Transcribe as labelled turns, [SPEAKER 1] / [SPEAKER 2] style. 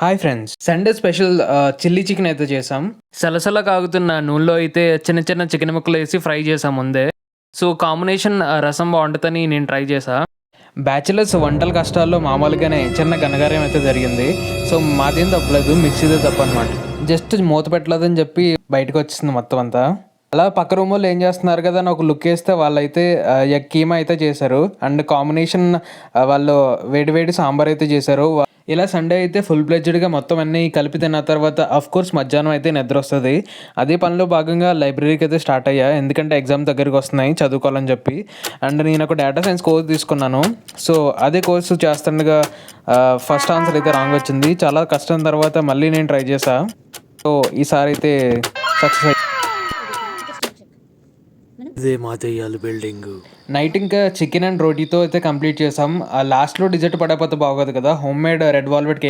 [SPEAKER 1] Hi friends, Sunday special chilli chicken అయితే చేసాం. సలసల కాగుతున్న నూనెలో అయితే చిన్న చిన్న చికెన్ ముక్కలు వేసి ఫ్రై చేసాం ముందే. సో కాంబినేషన్ రసం బాగుంటుందని నేను ట్రై చేసా. బ్యాచిలర్స్ వంటల కష్టాల్లో మామూలుగానే చిన్న ఘనకార్యం అయితే జరిగింది. సో మాదేం తప్పలేదు, మిక్సీదే తప్పనమాట. జస్ట్ మూత పెట్టలేదని చెప్పి బయటకు వచ్చేసింది మొత్తం అంతా. అలా పక్క రూమ్ వాళ్ళు ఏం చేస్తున్నారు కదా అని ఒక లుక్ వేస్తే వాళ్ళైతే ఎగ్ కీమా అయితే చేశారు. అండ్ కాంబినేషన్ వాళ్ళు వేడి వేడి సాంబార్ అయితే చేశారు. ఇలా సండే అయితే ఫుల్ ప్లెడ్జ్డ్గా మొత్తం అన్నీ కలిపి తిన్న తర్వాత కోర్స్ మధ్యాహ్నం అయితే నిద్ర వస్తుంది. అదే పనిలో భాగంగా లైబ్రరీకి అయితే స్టార్ట్ అయ్యా, ఎందుకంటే ఎగ్జామ్ దగ్గరికి వస్తున్నాయి చదువుకోవాలని చెప్పి. అండ్ నేను ఒక డేటా సైన్స్ కోర్స్ తీసుకున్నాను. సో అదే కోర్సు చేస్తుండగా ఫస్ట్ ఆన్సర్ అయితే రాంగ్ వచ్చింది. చాలా కష్టం తర్వాత మళ్ళీ నేను ట్రై చేశా. సో ఈసారి అయితే సక్సెస్.
[SPEAKER 2] ఇదే మా దెయ్యాలు బిల్డింగ్.
[SPEAKER 1] నైట్ ఇంకా చికెన్ అండ్ రోటీతో అయితే కంప్లీట్ చేసాం. లాస్ట్లో డిజర్ట్ పడకపోతే బాగోదు కదా, home made red velvet cake